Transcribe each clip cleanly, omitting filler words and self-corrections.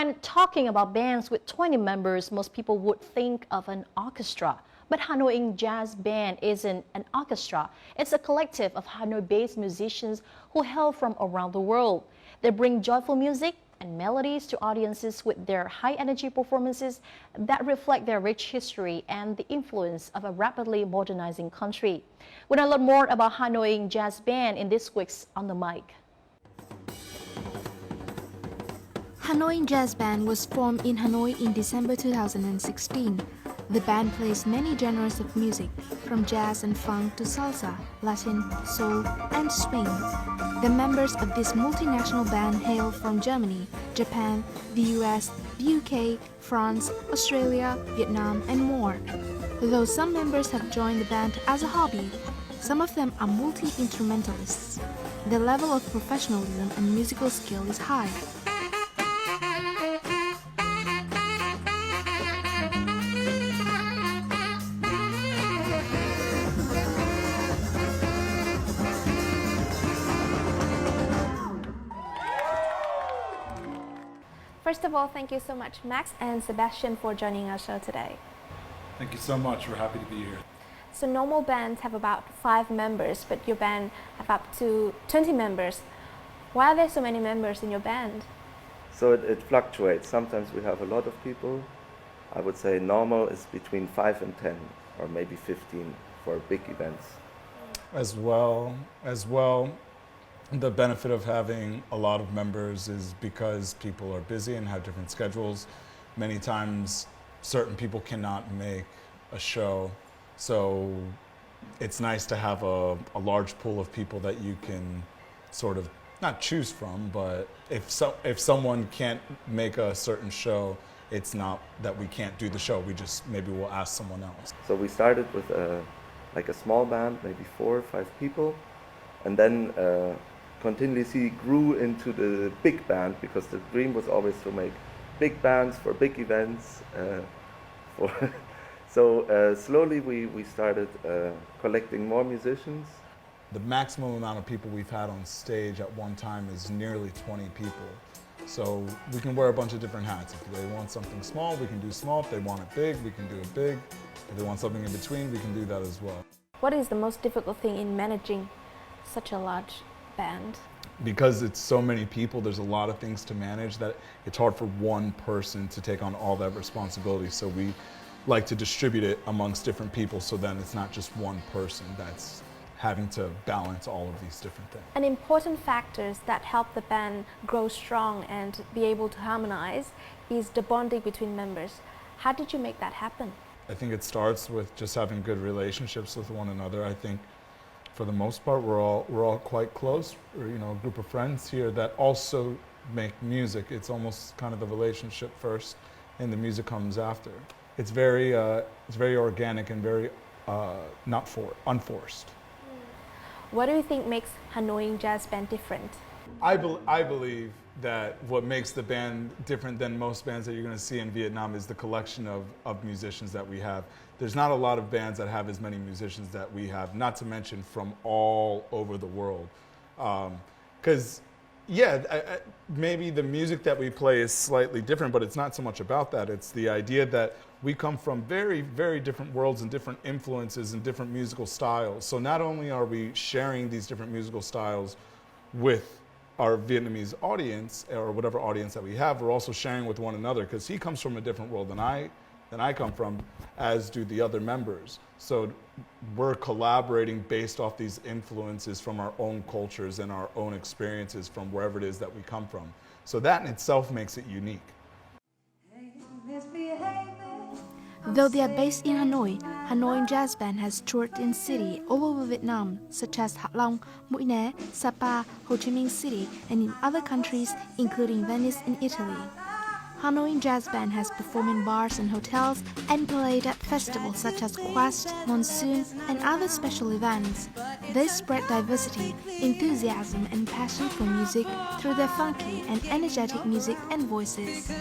When talking about bands with 20 members, most people would think of an orchestra. But Hanoing Jazz Band isn't an orchestra. It's a collective of Hanoi-based musicians who hail from around the world. They bring joyful music and melodies to audiences with their high-energy performances that reflect their rich history and the influence of a rapidly modernizing country. We're going to learn more about Hanoing Jazz Band in this week's On the Mic. Hanoing Jazz Band was formed in Hanoi in December 2016. The band plays many genres of music, from jazz and funk to salsa, Latin, soul, and swing. The members of this multinational band hail from Germany, Japan, the US, the UK, France, Australia, Vietnam, and more. Though some members have joined the band as a hobby, some of them are multi-instrumentalists. The level of professionalism and musical skill is high. First of all, thank you so much, Max and Sebastian, for joining our show today. Thank you so much. We're happy to be here. So normal bands have about 5 members, but your band have up to 20 members. Why are there so many members in your band? So it fluctuates. Sometimes we have a lot of people. I would say normal is between 5 and 10, or maybe 15 for big events. As well, the benefit of having a lot of members is because people are busy and have different schedules. Many times, certain people cannot make a show, so it's nice to have a large pool of people that you can sort of not choose from, but if someone can't make a certain show, it's not that we can't do the show. We just maybe we'll ask someone else. So we started with like a small band, maybe 4 or 5 people, and then continuously grew into the big band, because the dream was always to make big bands for big events. So slowly we started collecting more musicians. The maximum amount of people we've had on stage at one time is nearly 20 people. So we can wear a bunch of different hats. If they want something small, we can do small. If they want it big, we can do it big. If they want something in between, we can do that as well. What is the most difficult thing in managing such a large band? Because it's so many people, there's a lot of things to manage that it's hard for one person to take on all that responsibility. So we like to distribute it amongst different people, so then it's not just one person that's having to balance all of these different things. An important factor that help the band grow strong and be able to harmonize is the bonding between members. How did you make that happen? I think it starts with just having good relationships with one another. I think for the most part, we're all quite close. We're, a group of friends here that also make music. It's almost kind of the relationship first, and the music comes after. It's very organic and very unforced. What do you think makes Hanoing Jazz Band different? I believe that what makes the band different than most bands that you're going to see in Vietnam is the collection of musicians that we have. There's not a lot of bands that have as many musicians that we have, not to mention from all over the world. Because, maybe the music that we play is slightly different, but it's not so much about that. It's the idea that we come from very, very different worlds and different influences and different musical styles. So not only are we sharing these different musical styles with our Vietnamese audience, or whatever audience that we have, we're also sharing with one another, because he comes from a different world than I come from, as do the other members. So we're collaborating based off these influences from our own cultures and our own experiences from wherever it is that we come from. So that in itself makes it unique. Though they are based in Hanoi, Hanoing Jazz Band has toured in cities all over Vietnam, such as Hạ Long, Mũi Né, Sapa, Ho Chi Minh City, and in other countries, including Venice in Italy. Hanoing Jazz Band has performed in bars and hotels and played at festivals such as Quest, Monsoon, and other special events. They spread diversity, enthusiasm, and passion for music through their funky and energetic music and voices.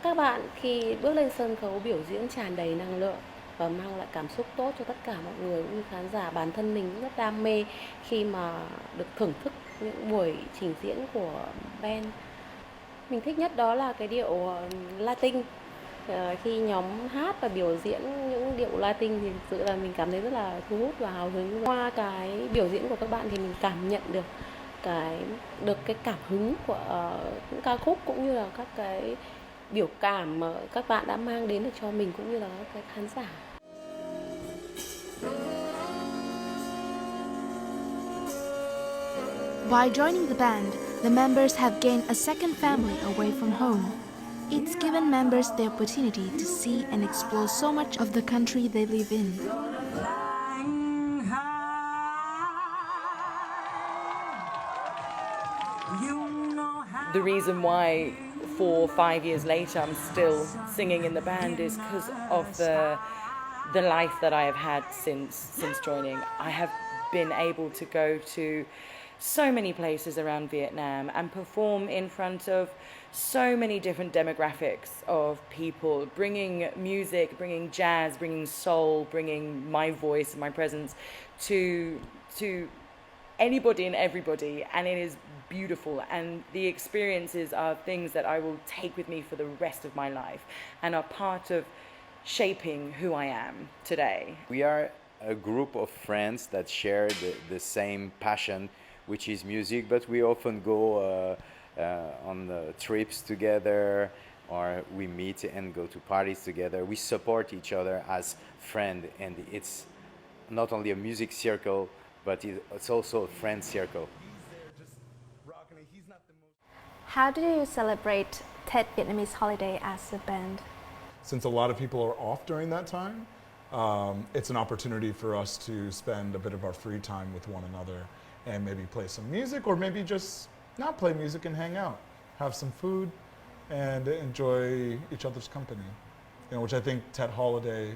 Các bạn khi bước lên sân khấu biểu diễn tràn đầy năng lượng, và mang lại cảm xúc tốt cho tất cả mọi người cũng như khán giả. Bản thân mình cũng rất đam mê khi mà được thưởng thức những buổi trình diễn của band. Mình thích nhất đó là cái điệu Latin. Khi nhóm hát và biểu diễn những điệu Latin thì thực sự là mình cảm thấy rất là thu hút và hào hứng. Qua cái biểu diễn của các bạn thì mình cảm nhận được cái cảm hứng của những ca khúc cũng như là các cái biểu cảm mà các bạn đã mang đến được cho mình cũng như là các cái khán giả. By joining the band, the members have gained a second family away from home. It's given members the opportunity to see and explore so much of the country they live in. The reason why 4 or 5 years later I'm still singing in the band is because of the life that I have had since joining. I have been able to go to so many places around Vietnam and perform in front of so many different demographics of people, bringing music, bringing jazz, bringing soul, bringing my voice, my presence to anybody and everybody, and it is beautiful, and the experiences are things that I will take with me for the rest of my life and are part of shaping who I am today. We are a group of friends that share the same passion, which is music, but we often go on trips together, or we meet and go to parties together. We support each other as friends, and it's not only a music circle, but it's also a friend circle. How do you celebrate Tet Vietnamese holiday as a band? Since a lot of people are off during that time, it's an opportunity for us to spend a bit of our free time with one another and maybe play some music, or maybe just not play music and hang out, have some food, and enjoy each other's company. You know, which I think Tet holiday,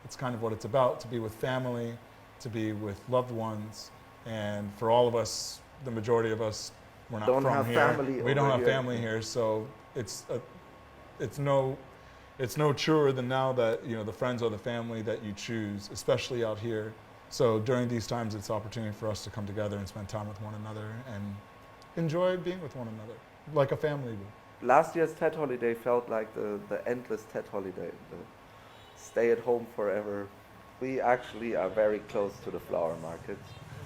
it's kind of what it's about, to be with family, to be with loved ones, and for all of us, the majority of us, we're not from here. We don't have family here, so it's no truer than now that, you know, the friends or the family that you choose, especially out here. So during these times, it's an opportunity for us to come together and spend time with one another and enjoy being with one another, like a family would. Last year's Tet holiday felt like the endless Tet holiday, the stay at home forever. We actually are very close to the flower market.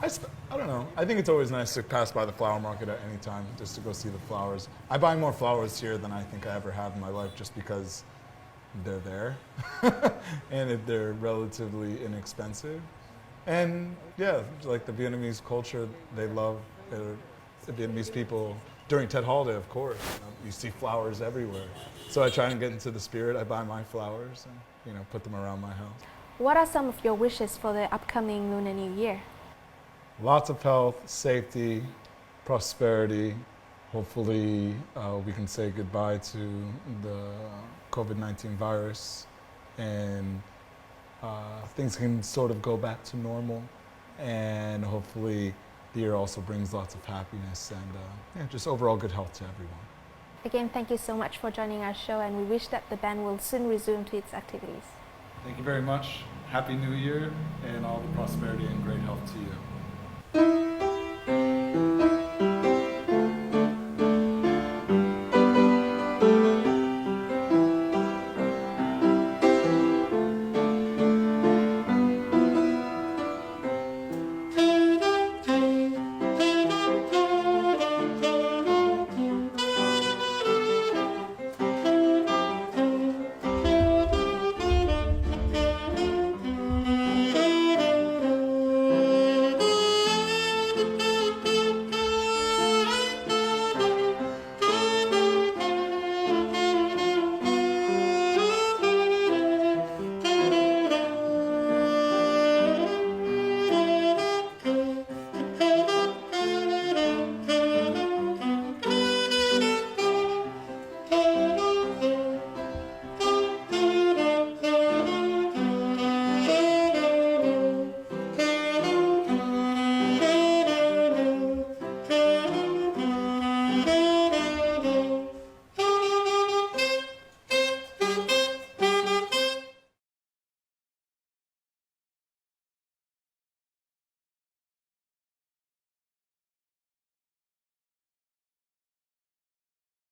I don't know. I think it's always nice to pass by the flower market at any time, just to go see the flowers. I buy more flowers here than I think I ever have in my life, just because they're there and they're relatively inexpensive. And yeah, like the Vietnamese culture, they love the Vietnamese people. During Tet holiday, of course, you see flowers everywhere. So I try and get into the spirit. I buy my flowers and, you know, put them around my house. What are some of your wishes for the upcoming Lunar New Year? Lots of health, safety, prosperity. Hopefully we can say goodbye to the COVID-19 virus, and things can sort of go back to normal, and hopefully the year also brings lots of happiness and yeah, just overall good health to everyone. Again, thank you so much for joining our show, and we wish that the band will soon resume to its activities. Thank you very much. Happy New Year and all the prosperity and great health to you.